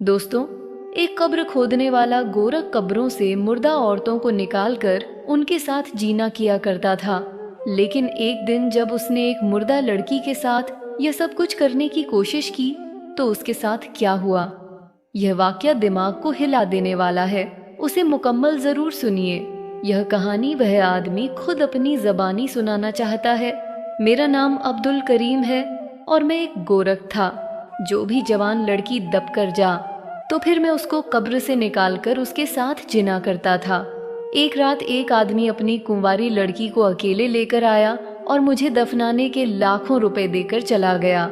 दोस्तों, एक कब्र खोदने वाला गोरख कब्रों से मुर्दा औरतों को निकालकर उनके साथ जीना किया करता था। लेकिन एक दिन जब उसने एक मुर्दा लड़की के साथ यह सब कुछ करने की कोशिश की तो उसके साथ क्या हुआ, यह वाकया दिमाग को हिला देने वाला है। उसे मुकम्मल जरूर सुनिए। यह कहानी वह आदमी खुद अपनी जबानी सुनाना चाहता है। मेरा नाम अब्दुल करीम है और मैं एक गोरख था। जो भी जवान लड़की दब कर जा तो फिर मैं उसको कब्र से निकालकर उसके साथ जिना करता था। एक रात एक आदमी अपनी कुंवारी लड़की को अकेले लेकर आया और मुझे दफनाने के लाखों रुपए देकर चला गया।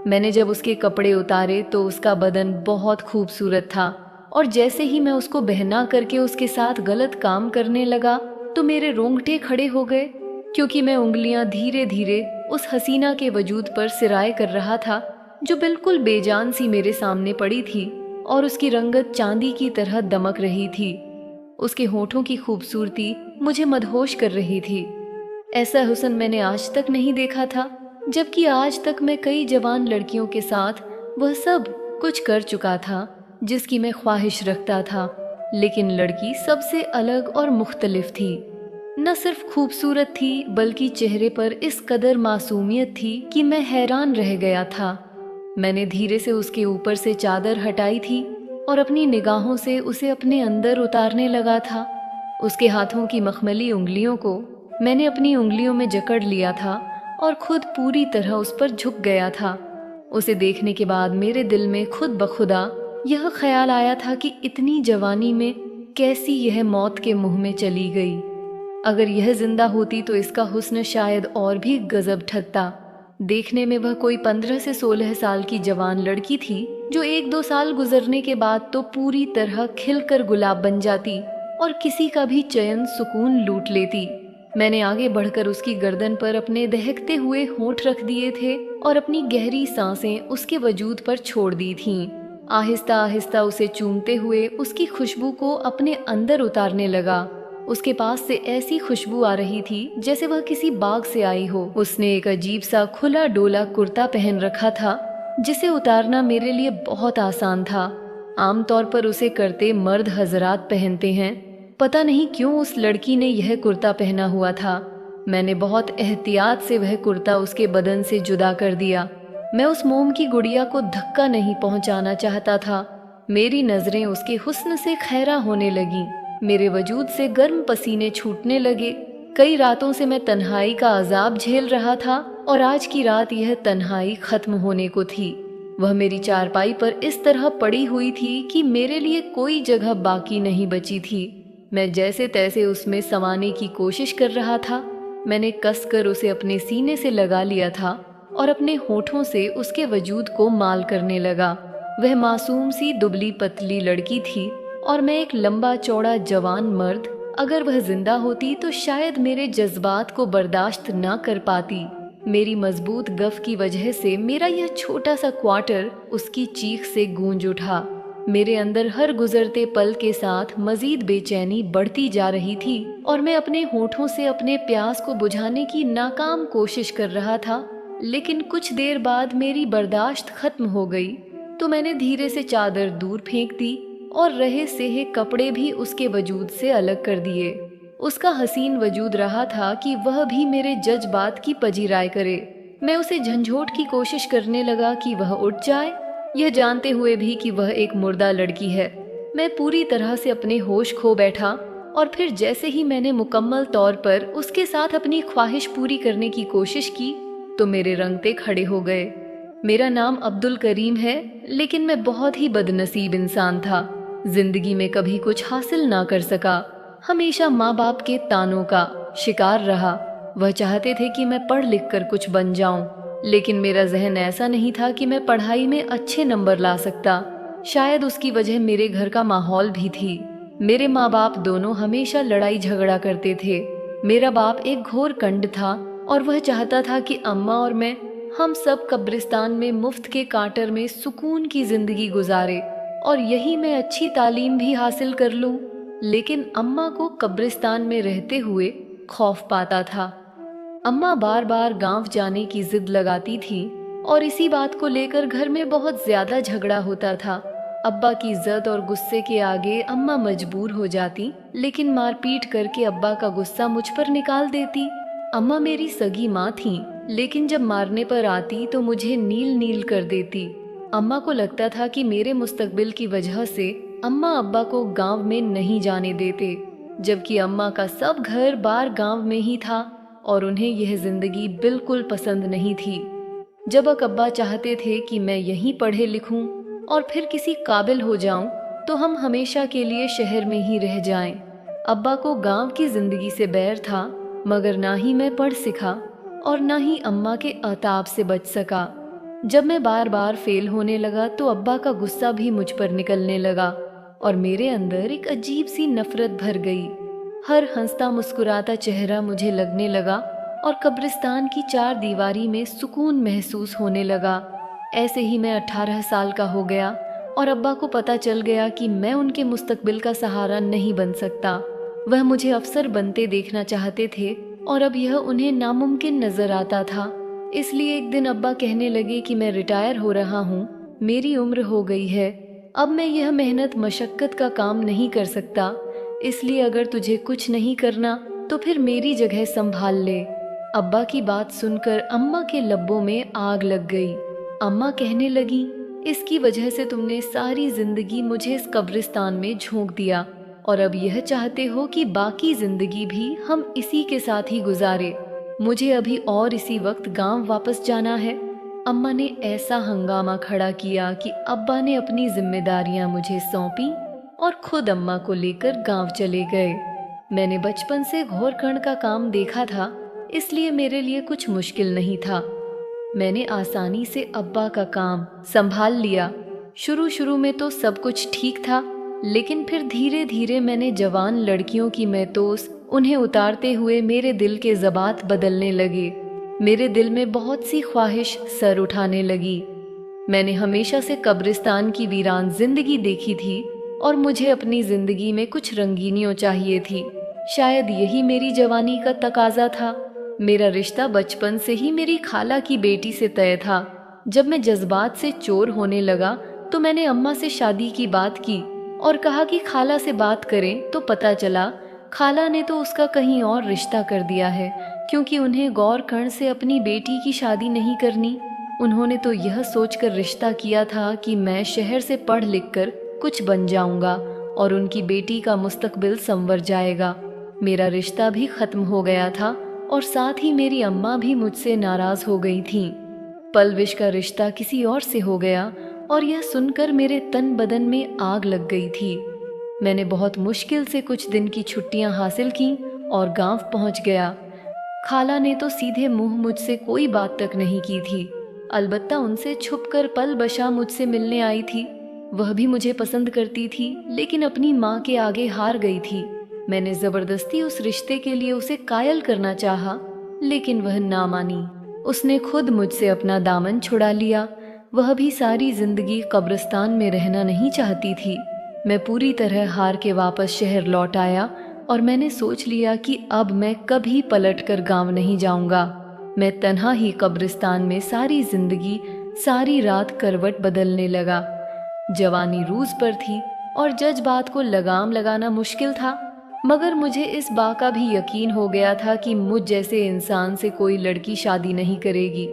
मैंने जब उसके कपड़े उतारे तो उसका बदन बहुत खूबसूरत था और जैसे ही मैं उसको बहना करके उसके साथ गलत काम करने लगा तो मेरे रोंगटे खड़े हो गए, क्योंकि मैं उंगलियां धीरे धीरे उस हसीना के वजूद पर सिराए कर रहा था जो बिल्कुल बेजान सी मेरे सामने पड़ी थी और उसकी रंगत चांदी की तरह दमक रही थी। उसके होठों की खूबसूरती मुझे मदहोश कर रही थी। ऐसा हुस्न मैंने आज तक नहीं देखा था, जबकि आज तक मैं कई जवान लड़कियों के साथ वह सब कुछ कर चुका था जिसकी मैं ख्वाहिश रखता था। लेकिन लड़की सबसे अलग और मुख्तलिफ थी। न सिर्फ खूबसूरत थी बल्कि चेहरे पर इस कदर मासूमियत थी कि मैं हैरान रह गया था। मैंने धीरे से उसके ऊपर से चादर हटाई थी और अपनी निगाहों से उसे अपने अंदर उतारने लगा था। उसके हाथों की मखमली उंगलियों को मैंने अपनी उंगलियों में जकड़ लिया था और खुद पूरी तरह उस पर झुक गया था। उसे देखने के बाद मेरे दिल में खुद बखुदा यह ख्याल आया था कि इतनी जवानी में कैसी यह मौत के मुंह में चली गई। अगर यह जिंदा होती तो इसका हुस्न शायद और भी गजब ठगता। देखने में वह कोई 15 से 16 साल की जवान लड़की थी जो 1-2 साल गुजरने के बाद तो पूरी तरह खिलकर गुलाब बन जाती और किसी का भी चयन सुकून लूट लेती। मैंने आगे बढ़कर उसकी गर्दन पर अपने दहकते हुए होंठ रख दिए थे और अपनी गहरी सांसें उसके वजूद पर छोड़ दी थीं। आहिस्ता आहिस्ता उसे चूमते हुए उसकी खुशबू को अपने अंदर उतारने लगा। उसके पास से ऐसी खुशबू आ रही थी जैसे वह किसी बाग से आई हो। उसने एक अजीब सा खुला डोला कुर्ता पहन रखा था जिसे उतारना मेरे लिए बहुत आसान था। आमतौर पर उसे करते मर्द हजरात पहनते हैं। पता नहीं क्यों उस लड़की ने यह कुर्ता पहना हुआ था। मैंने बहुत एहतियात से वह कुर्ता उसके बदन से जुदा कर दिया। मैं उस मोम की गुड़िया को धक्का नहीं पहुंचाना चाहता था। मेरी नजरें उसके हुस्न से खैरा होने लगीं। मेरे वजूद से गर्म पसीने छूटने लगे। कई रातों से मैं तन्हाई का अजाब झेल रहा था और आज की रात यह तन्हाई खत्म होने को थी। वह मेरी चारपाई पर इस तरह पड़ी हुई थी कि मेरे लिए कोई जगह बाकी नहीं बची थी। मैं जैसे तैसे उसमें समाने की कोशिश कर रहा था। मैंने कसकर उसे अपने सीने से लगा लिया था और अपने होठों से उसके वजूद को माल करने लगा। वह मासूम सी दुबली पतली लड़की थी और मैं एक लंबा चौड़ा जवान मर्द। अगर वह जिंदा होती तो शायद मेरे जज्बात को बर्दाश्त न कर पाती। मेरी मजबूत गफ की वजह से मेरा यह छोटा सा क्वार्टर उसकी चीख से गूंज उठा। मेरे अंदर हर गुजरते पल के साथ मजीद बेचैनी बढ़ती जा रही थी और मैं अपने होठों से अपने प्यास को बुझाने की नाकाम कोशिश कर रहा था। लेकिन कुछ देर बाद मेरी बर्दाश्त खत्म हो गई तो मैंने धीरे से चादर दूर फेंक दी और रहे सेहे कपड़े भी उसके वजूद से अलग कर दिए। उसका हसीन वजूद रहा था कि वह भी मेरे जज्बात की पजीराई करे। मैं उसे झंझोट की कोशिश करने लगा कि वह उठ जाए, यह जानते हुए भी कि वह एक मुर्दा लड़की है। मैं पूरी तरह से अपने होश खो बैठा और फिर जैसे ही मैंने मुकम्मल तौर पर उसके साथ अपनी ख्वाहिश पूरी करने की कोशिश की तो मेरे रंगते खड़े हो गए। मेरा नाम अब्दुल करीम है, लेकिन मैं बहुत ही बदनसीब इंसान था। जिंदगी में कभी कुछ हासिल ना कर सका। हमेशा माँ बाप के तानों का शिकार रहा। वह चाहते थे कि मैं पढ़ लिख कर कुछ बन जाऊं, लेकिन मेरा जहन ऐसा नहीं था कि मैं पढ़ाई में अच्छे नंबर ला सकता। शायद उसकी वजह मेरे घर का माहौल भी थी। मेरे माँ बाप दोनों हमेशा लड़ाई झगड़ा करते थे। मेरा बाप एक घोर कंड था और वह चाहता था कि अम्मा और मैं हम सब कब्रिस्तान में मुफ्त के क्वार्टर में सुकून की जिंदगी गुजारे और यही मैं अच्छी तालीम भी हासिल कर लूं। लेकिन अम्मा को कब्रिस्तान में रहते हुए खौफ पाता था। अम्मा बार बार गांव जाने की जिद लगाती थी और इसी बात को लेकर घर में बहुत ज्यादा झगड़ा होता था। अब्बा की इज्जत और गुस्से के आगे अम्मा मजबूर हो जाती, लेकिन मारपीट करके अब्बा का गुस्सा मुझ पर निकाल देती। अम्मा मेरी सगी माँ थी, लेकिन जब मारने पर आती तो मुझे नील नील कर देती। अम्मा को लगता था कि मेरे मुस्तकबिल की वजह से अम्मा अब्बा को गांव में नहीं जाने देते, जबकि अम्मा का सब घर बार गांव में ही था और उन्हें यह जिंदगी बिल्कुल पसंद नहीं थी। जब अब्बा चाहते थे कि मैं यहीं पढ़े लिखूं और फिर किसी काबिल हो जाऊं, तो हम हमेशा के लिए शहर में ही रह जाएं। अब्बा को गांव की जिंदगी से बैर था, मगर ना ही मैं पढ़ सिखा और ना ही अम्मा के अताब से बच सका। जब मैं बार बार फेल होने लगा तो अब्बा का गुस्सा भी मुझ पर निकलने लगा और मेरे अंदर एक अजीब सी नफरत भर गई। हर हंसता मुस्कुराता चेहरा मुझे लगने लगा और कब्रिस्तान की चार दीवारी में सुकून महसूस होने लगा। ऐसे ही मैं 18 साल का हो गया और अब्बा को पता चल गया कि मैं उनके मुस्तकबिल का सहारा नहीं बन सकता। वह मुझे अफसर बनते देखना चाहते थे और अब यह उन्हें नामुमकिन नजर आता था। इसलिए एक दिन अब्बा कहने लगे कि मैं रिटायर हो रहा हूँ, मेरी उम्र हो गई है, अब मैं यह मेहनत मशक्कत का काम नहीं कर सकता, इसलिए अगर तुझे कुछ नहीं करना तो फिर मेरी जगह संभाल ले। अब्बा की बात सुनकर अम्मा के लब्बों में आग लग गई। अम्मा कहने लगी, इसकी वजह से तुमने सारी जिंदगी मुझे इस कब्रिस्तान में झोंक दिया और अब यह चाहते हो कि बाकी जिंदगी भी हम इसी के साथ ही गुजारे। मुझे अभी और इसी वक्त गांव वापस जाना है। अम्मा ने ऐसा हंगामा खड़ा किया कि अब्बा ने अपनी जिम्मेदारियां मुझे सौंपी और खुद अम्मा को लेकर गांव चले गए। मैंने बचपन से घोरखंड का काम देखा था, इसलिए मेरे लिए कुछ मुश्किल नहीं था। मैंने आसानी से अब्बा का काम संभाल लिया। शुरू में तो सब कुछ ठीक था, लेकिन फिर धीरे धीरे मैंने जवान लड़कियों की मैतोस उन्हें उतारते हुए मेरे दिल के ज़बात बदलने लगे। मेरे दिल में बहुत सी ख्वाहिश सर उठाने लगी। मैंने हमेशा से कब्रिस्तान की वीरान जिंदगी देखी थी और मुझे अपनी जिंदगी में कुछ रंगीनियों चाहिए थी। शायद यही मेरी जवानी का तकाजा था। मेरा रिश्ता बचपन से ही मेरी खाला की बेटी से तय था। जब मैं जज्बात से चोर होने लगा तो मैंने अम्मा से शादी की बात की और कहा कि खाला से बात करें, तो पता चला खाला ने तो उसका कहीं और रिश्ता कर दिया है, क्योंकि उन्हें गौरखंड से अपनी बेटी की शादी नहीं करनी। उन्होंने तो यह सोचकर रिश्ता किया था कि मैं शहर से पढ़ लिख कर कुछ बन जाऊंगा और उनकी बेटी का मुस्तकबिल संवर जाएगा। मेरा रिश्ता भी खत्म हो गया था और साथ ही मेरी अम्मा भी मुझसे नाराज हो गई थीं। पलविश का रिश्ता किसी और से हो गया और यह सुनकर मेरे तन बदन में आग लग गई थी। मैंने बहुत मुश्किल से कुछ दिन की छुट्टियां हासिल की और गांव पहुंच गया। खाला ने तो सीधे मुंह मुझसे कोई बात तक नहीं की थी, अलबत्ता उनसे छुपकर पल बशा मुझसे मिलने आई थी। वह भी मुझे पसंद करती थी, लेकिन अपनी माँ के आगे हार गई थी। मैंने जबरदस्ती उस रिश्ते के लिए उसे कायल करना चाहा, लेकिन वह ना मानी। उसने खुद मुझसे अपना दामन छुड़ा लिया। वह भी सारी जिंदगी कब्रिस्तान में रहना नहीं चाहती थी। मैं पूरी तरह हार के वापस शहर लौट आया और मैंने सोच लिया कि अब मैं कभी पलटकर गांव नहीं जाऊंगा। मैं तन्हा ही कब्रिस्तान में सारी जिंदगी सारी रात करवट बदलने लगा। जवानी रूज पर थी और जज्बात को लगाम लगाना मुश्किल था, मगर मुझे इस बात का भी यकीन हो गया था कि मुझ जैसे इंसान से कोई लड़की शादी नहीं करेगी।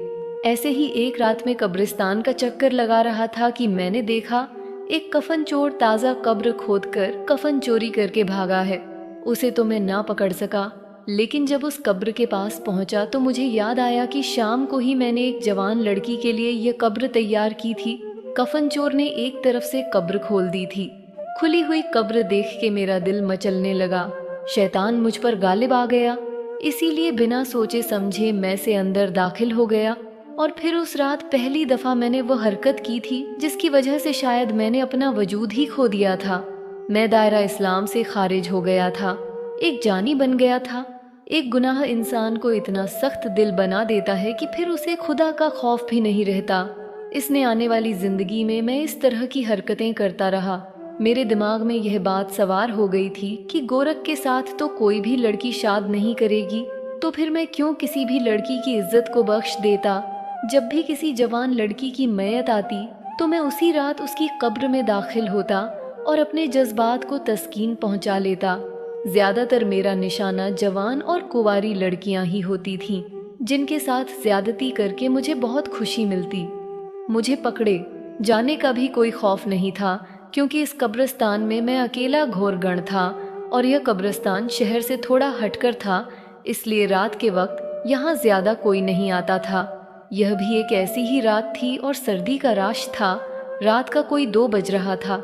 ऐसे ही एक रात में कब्रिस्तान का चक्कर लगा रहा था कि मैंने देखा एक कफन चोर ताज़ा कब्र खोदकर कफन चोरी करके भागा है। उसे तो मैं ना पकड़ सका, लेकिन जब उस कब्र के पास पहुंचा तो मुझे याद आया कि शाम को ही मैंने एक जवान लड़की के लिए यह कब्र तैयार की थी। कफन चोर ने एक तरफ से कब्र खोल दी थी। खुली हुई कब्र देख के मेरा दिल मचलने लगा। शैतान मुझ पर गालिब आ गया, इसीलिए बिना सोचे समझे मैं से अंदर दाखिल हो गया और फिर उस रात पहली दफा मैंने वो हरकत की थी जिसकी वजह से शायद मैंने अपना वजूद ही खो दिया था। मैं दायरा इस्लाम से खारिज हो गया था, एक जानी बन गया था। एक गुनाह इंसान को इतना सख्त दिल बना देता है कि फिर उसे खुदा का खौफ भी नहीं रहता। इसने आने वाली जिंदगी में मैं इस तरह की हरकतें करता रहा। मेरे दिमाग में यह बात सवार हो गई थी कि गोरख के साथ तो कोई भी लड़की शाद नहीं करेगी, तो फिर मैं क्यों किसी भी लड़की की इज्जत को बख्श देता। जब भी किसी जवान लड़की की मैयत आती तो मैं उसी रात उसकी कब्र में दाखिल होता और अपने जज्बात को तस्कीन पहुंचा लेता। ज्यादातर मेरा निशाना जवान और कुंवारी लड़कियां ही होती थीं, जिनके साथ ज्यादती करके मुझे बहुत खुशी मिलती। मुझे पकड़े जाने का भी कोई खौफ नहीं था, क्योंकि इस कब्रिस्तान में मैं अकेला घोरगण था और यह कब्रिस्तान शहर से थोड़ा हटकर था, इसलिए रात के वक्त यहाँ ज्यादा कोई नहीं आता था। यह भी एक ऐसी ही रात थी और सर्दी का राश था। रात का कोई 2 बज रहा था।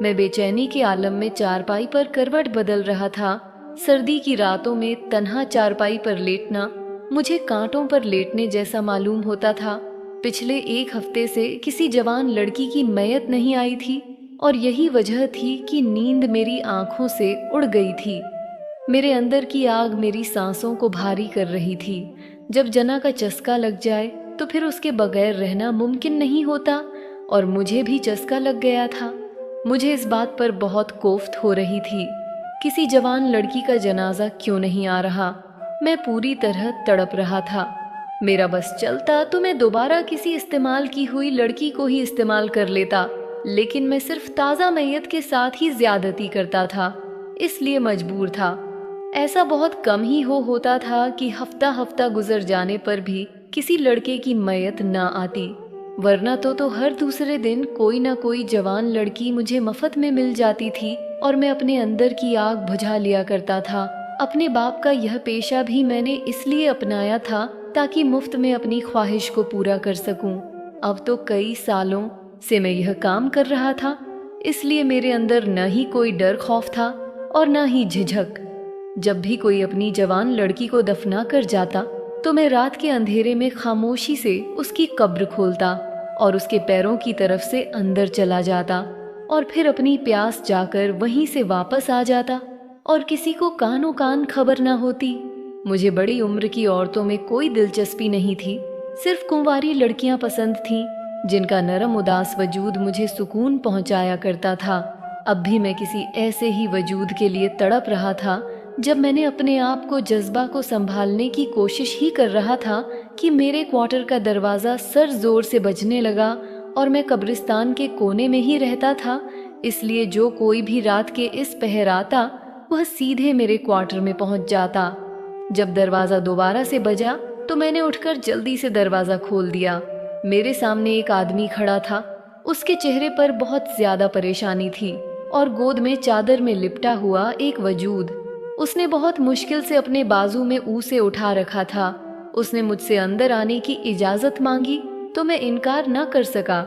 मैं बेचैनी के आलम में चारपाई पर करवट बदल रहा था। सर्दी की रातों में तन्हा चारपाई पर लेटना मुझे कांटों पर लेटने जैसा मालूम होता था। पिछले 1 हफ्ते से किसी जवान लड़की की मैयत नहीं आई थी और यही वजह थी कि नींद मेरी आंखों से उड़ गई थी। मेरे अंदर की आग मेरी सांसों को भारी कर रही थी। जब जना का चस्का लग जाए तो फिर उसके बगैर रहना मुमकिन नहीं होता, और मुझे भी चस्का लग गया था। मुझे इस बात पर बहुत कोफ्त हो रही थी, किसी जवान लड़की का जनाजा क्यों नहीं आ रहा। मैं पूरी तरह तड़प रहा था। मेरा बस चलता तो मैं दोबारा किसी इस्तेमाल की हुई लड़की को ही इस्तेमाल कर लेता, लेकिन मैं सिर्फ ताज़ा मैयत के साथ ही ज्यादती करता था, इसलिए मजबूर था। ऐसा बहुत कम ही होता था कि हफ्ता हफ्ता गुजर जाने पर भी किसी लड़के की मैयत ना आती, वरना तो हर दूसरे दिन कोई ना कोई जवान लड़की मुझे मफत में मिल जाती थी और मैं अपने अंदर की आग बुझा लिया करता था। अपने बाप का यह पेशा भी मैंने इसलिए अपनाया था ताकि मुफ्त में अपनी ख्वाहिश को पूरा कर सकूं। अब तो कई सालों से मैं यह काम कर रहा था, इसलिए मेरे अंदर न ही कोई डर खौफ था और न ही झिझक। जब भी कोई अपनी जवान लड़की को दफना कर जाता तो मैं रात के अंधेरे में खामोशी से उसकी कब्र खोलता और उसके पैरों की तरफ से अंदर चला जाता और फिर अपनी प्यास जाकर वहीं से वापस आ जाता और किसी को कानों कान खबर ना होती। मुझे बड़ी उम्र की औरतों में कोई दिलचस्पी नहीं थी, सिर्फ कुंवारी लड़कियां पसंद थीं, जिनका नरम उदास वजूद मुझे सुकून पहुंचाया करता था। अब भी मैं किसी ऐसे ही वजूद के लिए तड़प रहा था। जब मैंने अपने आप को जज्बा को संभालने की कोशिश ही कर रहा था कि मेरे क्वार्टर का दरवाज़ा सर जोर से बजने लगा और मैं कब्रिस्तान के कोने में ही रहता था, इसलिए जो कोई भी रात के इस पहर आता वह सीधे मेरे क्वार्टर में पहुंच जाता। जब दरवाज़ा दोबारा से बजा तो मैंने उठकर जल्दी से दरवाज़ा खोल दिया। मेरे सामने एक आदमी खड़ा था। उसके चेहरे पर बहुत ज्यादा परेशानी थी और गोद में चादर में लिपटा हुआ एक वजूद। उसने बहुत मुश्किल से अपने बाजू में ऊसे उठा रखा था। उसने मुझसे अंदर आने की इजाजत मांगी तो मैं इनकार न कर सका।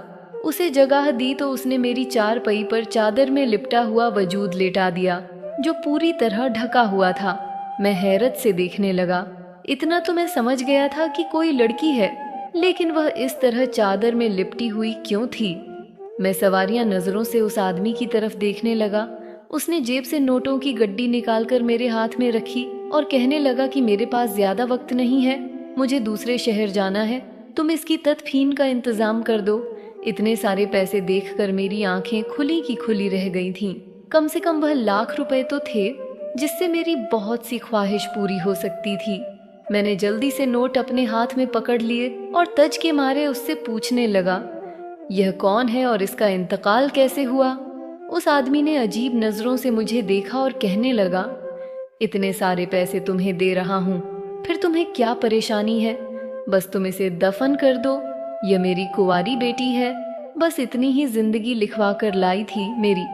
उसे जगह दी तो उसने मेरी चारपाई पर चादर में लिपटा हुआ वजूद लेटा दिया, जो पूरी तरह ढका हुआ था। मैं हैरत से देखने लगा। इतना तो मैं समझ गया था कि कोई लड़की है, लेकिन वह इस तरह चादर में लिपटी हुई क्यों थी। मैं सवारियां नजरों से उस आदमी की तरफ देखने लगा। उसने जेब से नोटों की गड्डी निकालकर मेरे हाथ में रखी और कहने लगा कि मेरे पास ज्यादा वक्त नहीं है, मुझे दूसरे शहर जाना है, तुम इसकी तदफीन का इंतजाम कर दो। इतने सारे पैसे देखकर मेरी आंखें खुली की खुली रह गई थीं। कम से कम वह लाख रुपए तो थे, जिससे मेरी बहुत सी ख्वाहिश पूरी हो सकती थी। मैंने जल्दी से नोट अपने हाथ में पकड़ लिए और तज के मारे उससे पूछने लगा, यह कौन है और इसका इंतकाल कैसे हुआ। उस आदमी ने अजीब नजरों से मुझे देखा और कहने लगा, इतने सारे पैसे तुम्हें दे रहा हूँ, फिर तुम्हें क्या परेशानी है, बस तुम इसे दफन कर दो। यह मेरी कुंवारी बेटी है, बस इतनी ही जिंदगी लिखवा कर लाई थी मेरी।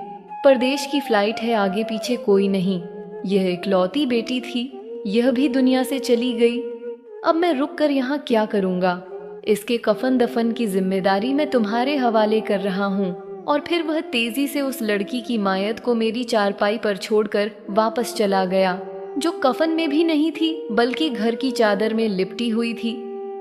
परदेश की फ्लाइट है, आगे पीछे कोई नहीं। यह इकलौती बेटी थी, यह भी दुनिया से चली गई। अब मैं रुक कर यहाँ क्या करूँगा। इसके कफन दफन की जिम्मेदारी मैं तुम्हारे हवाले कर रहा हूँ। और फिर वह तेजी से उस लड़की की मायत को मेरी चारपाई पर छोड़कर वापस चला गया, जो कफन में भी नहीं थी बल्कि घर की चादर में लिपटी हुई थी।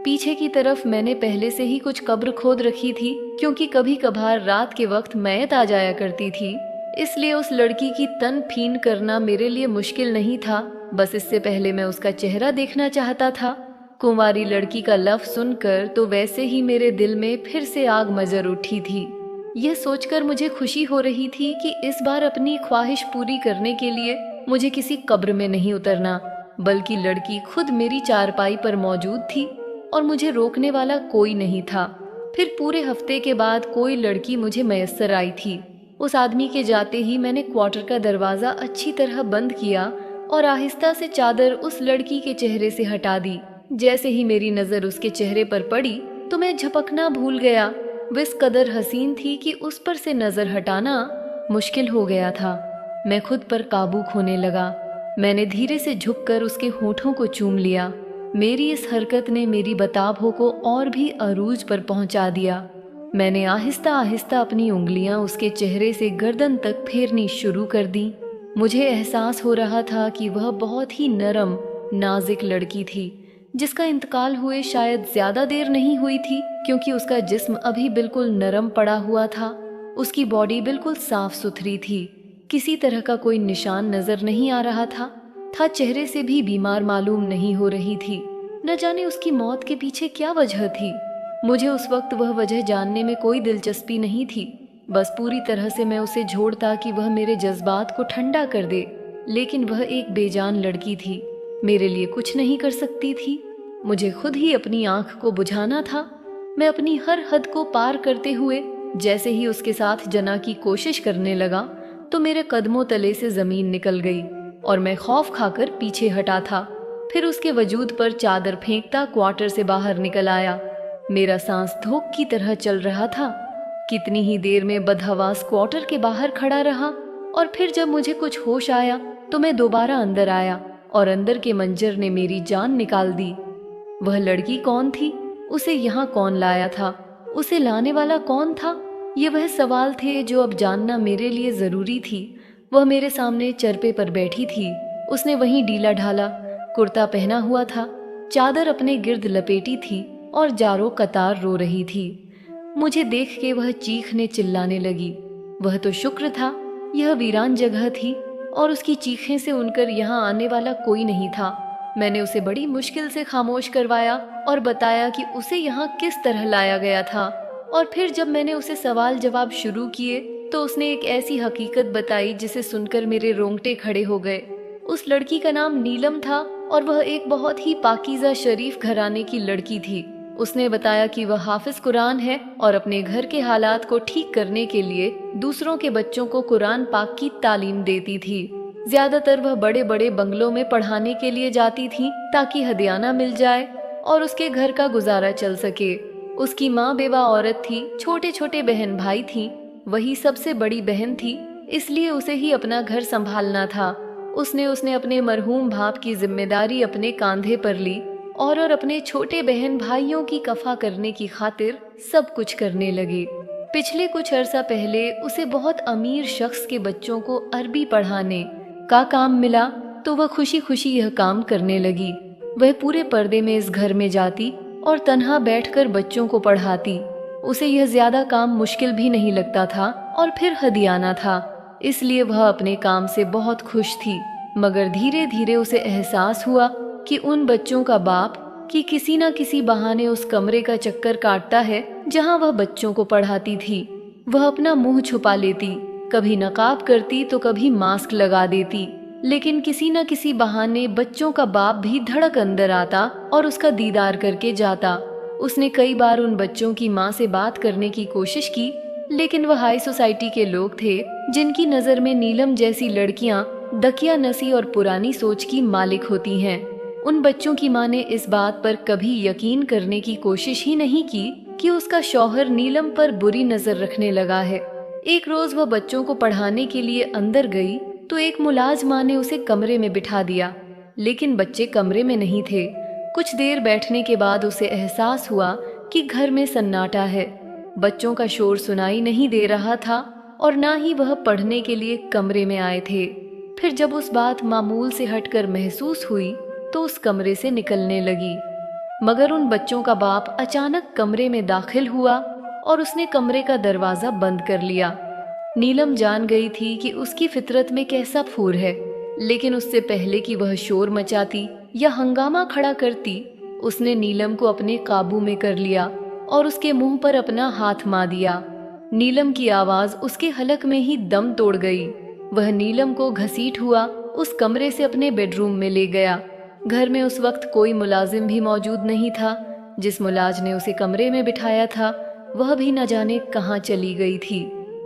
पीछे की तरफ मैंने पहले से ही कुछ कब्र खोद रखी थी, क्योंकि कभी कभार रात के वक्त मैयत आ जाया करती थी, इसलिए उस लड़की की तन फीन करना मेरे लिए मुश्किल नहीं था। बस इससे पहले मैं उसका चेहरा देखना चाहता था। कुंवारी लड़की का लफ्ज सुनकर तो वैसे ही मेरे दिल में फिर से आग मजर उठी थी। यह सोचकर मुझे खुशी हो रही थी कि इस बार अपनी ख्वाहिश पूरी करने के लिए मुझे किसी कब्र में नहीं उतरना, बल्कि लड़की खुद मेरी चारपाई पर मौजूद थी और मुझे रोकने वाला कोई नहीं था। फिर पूरे हफ्ते के बाद कोई लड़की मुझे मयस्सर आई थी। उस आदमी के जाते ही मैंने क्वार्टर का दरवाज़ा अच्छी तरह बंद किया और आहिस्ता से चादर उस लड़की के चेहरे से हटा दी। जैसे ही मेरी नज़र उसके चेहरे पर पड़ी तो मैं झपकना भूल गया। वो इस कदर हसीन थी कि उस पर से नज़र हटाना मुश्किल हो गया था। मैं खुद पर काबू खोने लगा। मैंने धीरे से झुककर उसके होठों को चूम लिया। मेरी इस हरकत ने मेरी बताबों को और भी अरूज पर पहुंचा दिया। मैंने आहिस्ता आहिस्ता अपनी उंगलियां उसके चेहरे से गर्दन तक फेरनी शुरू कर दी। मुझे एहसास हो रहा था कि वह बहुत ही नरम नाजुक लड़की थी, जिसका इंतकाल हुए शायद ज्यादा देर नहीं हुई थी, क्योंकि उसका जिस्म अभी बिल्कुल नरम पड़ा हुआ था। उसकी बॉडी बिल्कुल साफ सुथरी थी, किसी तरह का कोई निशान नजर नहीं आ रहा था। चेहरे से भी बीमार मालूम नहीं हो रही थी। न जाने उसकी मौत के पीछे क्या वजह थी। मुझे उस वक्त वह वजह जानने में कोई दिलचस्पी नहीं थी। बस पूरी तरह से मैं उसे झोड़ता कि वह मेरे जज्बात को ठंडा कर दे, लेकिन वह एक बेजान लड़की थी, मेरे लिए कुछ नहीं कर सकती थी। मुझे खुद ही अपनी आंख को बुझाना था। मैं अपनी हर हद को पार करते हुए जैसे ही उसके साथ जना की कोशिश करने लगा तो मेरे कदमों तले से जमीन निकल गई और मैं खौफ खाकर पीछे हटा था। फिर उसके वजूद पर चादर फेंकता क्वार्टर से बाहर निकल आया। मेरा सांस धोख की तरह चल रहा था। कितनी ही देर में बदहवास क्वार्टर के बाहर खड़ा रहा और फिर जब मुझे कुछ होश आया तो मैं दोबारा अंदर आया और अंदर के मंजर ने मेरी जान निकाल दी। वह लड़की कौन थी? उसे यहाँ कौन लाया था? उसे लाने वाला कौन था? ये वह सवाल थे जो अब जानना मेरे लिए जरूरी थी। वह मेरे सामने चरपे पर बैठी थी। उसने वहीं ढीला ढाला कुर्ता पहना हुआ था, चादर अपने गिर्द लपेटी थी और जारो कतार रो रही थी। मुझे देख के वह चीखने चिल्लाने लगी। वह तो शुक्र था यह वीरान जगह थी और उसकी चीखें से उनकर यहाँ आने वाला कोई नहीं था। मैंने उसे बड़ी मुश्किल से खामोश करवाया और बताया कि उसे यहाँ किस तरह लाया गया था। और फिर जब मैंने उसे सवाल जवाब शुरू किए तो उसने एक ऐसी हकीकत बताई जिसे सुनकर मेरे रोंगटे खड़े हो गए। उस लड़की का नाम नीलम था और वह एक बहुत ही पाकीज़ा शरीफ घराने की लड़की थी। उसने बताया कि वह हाफिज कुरान है और अपने घर के हालात को ठीक करने के लिए दूसरों के बच्चों को कुरान पाक की तालीम देती थी। ज्यादातर वह बड़े बड़े बंगलों में पढ़ाने के लिए जाती थी ताकि हदियाना मिल जाए और उसके घर का गुजारा चल सके। उसकी माँ बेवा औरत थी, छोटे छोटे बहन भाई थी। वही सबसे बड़ी बहन थी, इसलिए उसे ही अपना घर संभालना था। उसने अपने मरहूम बाप की जिम्मेदारी अपने कांधे पर ली और अपने छोटे बहन भाइयों की कफा करने की खातिर सब कुछ करने लगी। पिछले कुछ अरसा पहले उसे बहुत अमीर शख्स के बच्चों को अरबी पढ़ाने का काम मिला तो वह खुशी खुशी यह काम करने लगी। वह पूरे पर्दे में इस घर में जाती और तन्हा बैठकर बच्चों को पढ़ाती। उसे यह ज्यादा काम मुश्किल भी नहीं लगता था और फिर हदियाना था, इसलिए वह अपने काम से बहुत खुश थी। मगर धीरे धीरे उसे एहसास हुआ कि उन बच्चों का बाप कि किसी न किसी बहाने उस कमरे का चक्कर काटता है जहां वह बच्चों को पढ़ाती थी। वह अपना मुंह छुपा लेती, कभी नकाब करती तो कभी मास्क लगा देती, लेकिन किसी न किसी बहाने बच्चों का बाप भी धड़क अंदर आता और उसका दीदार करके जाता। उसने कई बार उन बच्चों की माँ से बात करने की कोशिश की, लेकिन वह हाई सोसाइटी के लोग थे जिनकी नज़र में नीलम जैसी लड़कियां दकिया नसी और पुरानी सोच की मालिक होती हैं। उन बच्चों की माँ ने इस बात पर कभी यकीन करने की कोशिश ही नहीं की कि उसका शौहर नीलम पर बुरी नजर रखने लगा है। एक रोज वह बच्चों को पढ़ाने के लिए अंदर गई तो एक मुलाजमा ने उसे कमरे में बिठा दिया, लेकिन बच्चे कमरे में नहीं थे। कुछ देर बैठने के बाद उसे एहसास हुआ कि घर में सन्नाटा है। बच्चों का शोर सुनाई नहीं दे रहा था और ना ही वह पढ़ने के लिए कमरे में आए थे। फिर जब उस बात मामूल से हटकर महसूस हुई तो उस कमरे से निकलने लगी, मगर उन बच्चों का बाप अचानक कमरे में दाखिल हुआ और उसने कमरे का दरवाजा बंद कर लिया। नीलम जान गई थी कि उसकी फितरत में कैसा फूर है, लेकिन उससे पहले कि वह शोर मचाती या हंगामा खड़ा करती, उसने नीलम को अपने काबू में कर लिया और उसके मुंह पर अपना हाथ मार दिया। नीलम की आवाज उसके हलक में ही दम तोड़ गई। वह नीलम को घसीट हुआ उस कमरे से अपने बेडरूम में ले गया। घर में उस वक्त कोई मुलाजिम भी मौजूद नहीं था। जिस मुलाज ने उसे कमरे में बिठाया था वह भी न जाने कहाँ चली गई थी।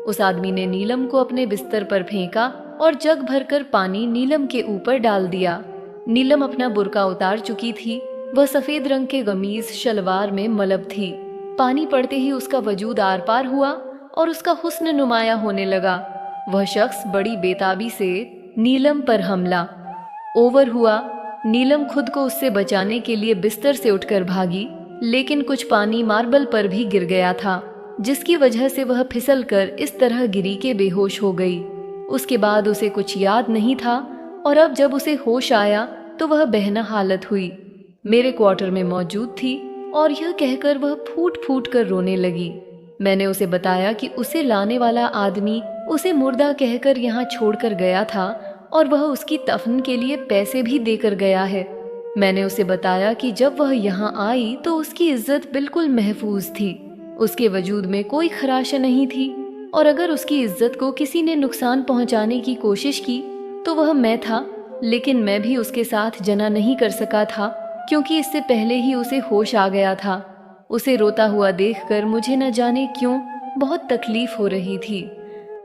उस आदमी ने नीलम को अपने बिस्तर पर फेंका और जग भरकर पानी नीलम के ऊपर डाल दिया। नीलम अपना बुर्का उतार चुकी थी। वह सफेद रंग के गमीज शलवार में मलब थी। पानी पड़ते ही उसका वजूद आर पार हुआ और उसका हुस्न नुमाया होने लगा। वह शख्स बड़ी बेताबी से नीलम पर हमला ओवर हुआ। नीलम खुद को उससे बचाने के लिए बिस्तर से उठकर भागी, लेकिन कुछ पानी मार्बल पर भी गिर गया था, जिसकी वजह से वह फिसलकर इस तरह गिरी के बेहोश हो गई। उसके बाद उसे कुछ याद नहीं था और अब जब उसे होश आया तो वह बेहना हालत हुई। मेरे क्वार्टर में मौजूद थी और यह कहकर वह फूट फूट कर रोने लगी। मैंने उसे बताया कि उसे लाने वाला आदमी उसे मुर्दा कहकर यहाँ छोड़कर गया था और वह उसकी दफन के लिए पैसे भी देकर गया है। मैंने उसे बताया कि जब वह यहाँ आई तो उसकी इज्जत बिल्कुल महफूज थी, उसके वजूद में कोई खराश नहीं थी, और अगर उसकी इज्जत को किसी ने नुकसान पहुँचाने की कोशिश की तो वह मैं था। लेकिन मैं भी उसके साथ जना नहीं कर सका था, क्योंकि इससे पहले ही उसे होश आ गया था। उसे रोता हुआ देखकर मुझे न जाने क्यों बहुत तकलीफ हो रही थी।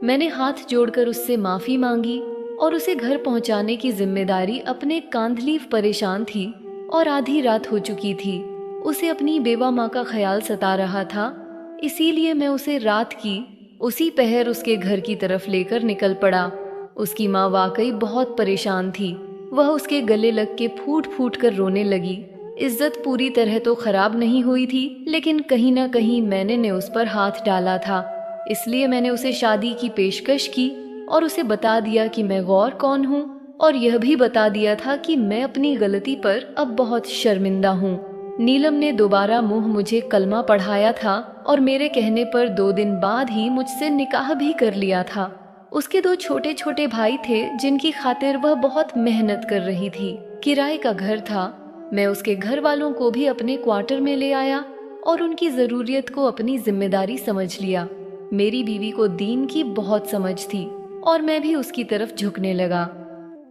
मैंने हाथ जोड़कर उससे माफ़ी मांगी और उसे घर पहुंचाने की जिम्मेदारी अपने कांधलीफ परेशान थी और आधी रात हो चुकी थी। उसे अपनी बेवा माँ का ख्याल सता रहा था, इसीलिए मैं उसे रात की उसी पहर उसके घर की तरफ लेकर निकल पड़ा। उसकी माँ वाकई बहुत परेशान थी। वह उसके गले लग के फूट फूट कर रोने लगी। इज्जत पूरी तरह तो खराब नहीं हुई थी, लेकिन कहीं ना कहीं मैंने ने उस पर हाथ डाला था। इसलिए मैंने उसे शादी की पेशकश की और उसे बता दिया कि मैं गौर कौन हूँ, और यह भी बता दिया था कि मैं अपनी गलती पर अब बहुत शर्मिंदा हूँ। नीलम ने दोबारा मुंह मुझे कलमा पढ़ाया था और मेरे कहने पर 2 दिन बाद ही मुझसे निकाह भी कर लिया था। उसके 2 छोटे छोटे भाई थे जिनकी खातिर वह बहुत मेहनत कर रही थी। किराए का घर था। मैं उसके घर वालों को भी अपने क्वार्टर में ले आया और उनकी ज़रूरियत को अपनी जिम्मेदारी समझ लिया। मेरी बीवी को दीन की बहुत समझ थी और मैं भी उसकी तरफ झुकने लगा।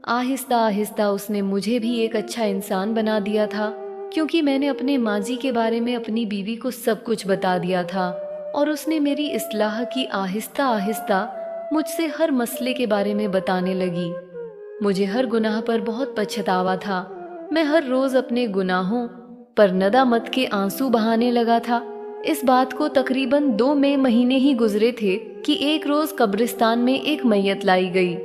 आहिस्ता आहिस्ता उसने मुझे भी एक अच्छा इंसान बना दिया था, क्योंकि मैंने अपने माजी के बारे में अपनी बीवी को सब कुछ बता दिया था और उसने मेरी इस्लाह की आहिस्ता आहिस्ता मुझसे हर मसले के बारे में बताने लगी। मुझे हर गुनाह पर बहुत पछतावा था। मैं हर रोज अपने गुनाहों पर नदामत के आंसू बहाने लगा था। इस बात को तकरीबन 2 महीने ही गुजरे थे कि एक रोज कब्रिस्तान में एक मैयत लाई गई।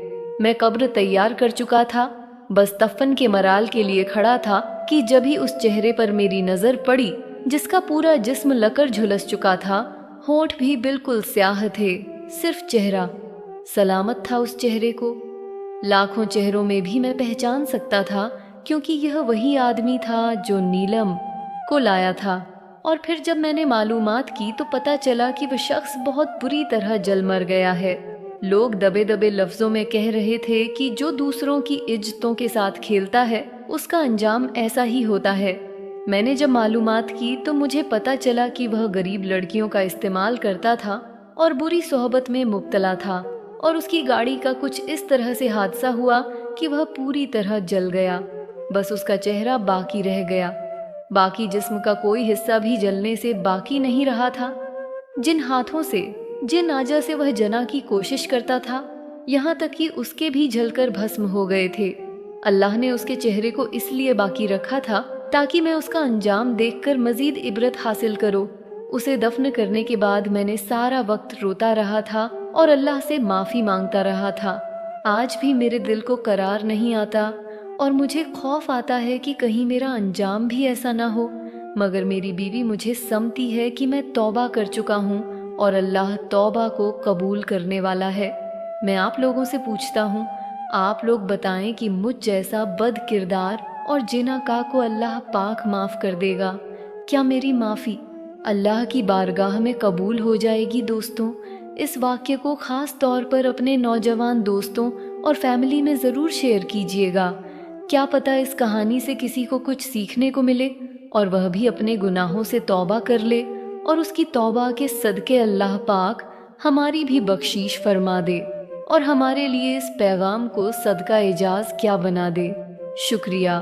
मैं कब्र तैयार कर चुका था, बस दफन के मराल के लिए खड़ा था कि जब ही उस चेहरे पर मेरी नजर पड़ी जिसका पूरा जिस्म लकर झुलस चुका था। होंठ भी बिल्कुल स्याह थे, सिर्फ चेहरा सलामत था। उस चेहरे को लाखों चेहरों में भी मैं पहचान सकता था, क्योंकि यह वही आदमी था जो नीलम को लाया था। और फिर जब मैंने मालूमात की तो पता चला कि वह शख्स बहुत बुरी तरह जल मर गया है। लोग दबे दबे लफ्जों में कह रहे थे कि जो दूसरों की इज्जतों के साथ खेलता है उसका अंजाम ऐसा ही होता है। मैंने जब मालूमात की तो मुझे पता चला कि वह गरीब लड़कियों का इस्तेमाल करता था और बुरी सोहबत में मुब्तला था, और उसकी गाड़ी का कुछ इस तरह से हादसा हुआ कि वह पूरी तरह जल गया। बस उसका चेहरा बाकी रह गया। बाकी जिस्म का कोई हिस्सा भी जलने से बाकी नहीं रहा था। जिन हाथों से, जिन आजा से वह जना की कोशिश करता था, यहाँ तक कि उसके भी जलकर भस्म हो गए थे। अल्लाह ने उसके चेहरे को इसलिए बाकी रखा था ताकि मैं उसका अंजाम देखकर मजीद इबरत हासिल करूं। उसे दफन करने के बाद मैंने सारा वक्त रोता रहा था और अल्लाह से माफ़ी मांगता रहा था। आज भी मेरे दिल को करार नहीं आता और मुझे खौफ आता है कि कहीं मेरा अंजाम भी ऐसा ना हो। मगर मेरी बीवी मुझे समती है कि मैं तौबा कर चुका हूँ और अल्लाह तौबा को कबूल करने वाला है। मैं आप लोगों से पूछता हूँ, आप लोग बताएं कि मुझ जैसा बद किरदार और जिनाका को अल्लाह पाक माफ़ कर देगा। क्या मेरी माफ़ी अल्लाह की बारगाह में कबूल हो जाएगी? दोस्तों, इस वाक्य को ख़ास तौर पर अपने नौजवान दोस्तों और फैमिली में ज़रूर शेयर कीजिएगा। क्या पता इस कहानी से किसी को कुछ सीखने को मिले और वह भी अपने गुनाहों से तौबा कर ले और उसकी तौबा के सदके अल्लाह पाक हमारी भी बख्शीश फरमा दे और हमारे लिए इस पैगाम को सदका एजाज़ क्या बना दे। शुक्रिया।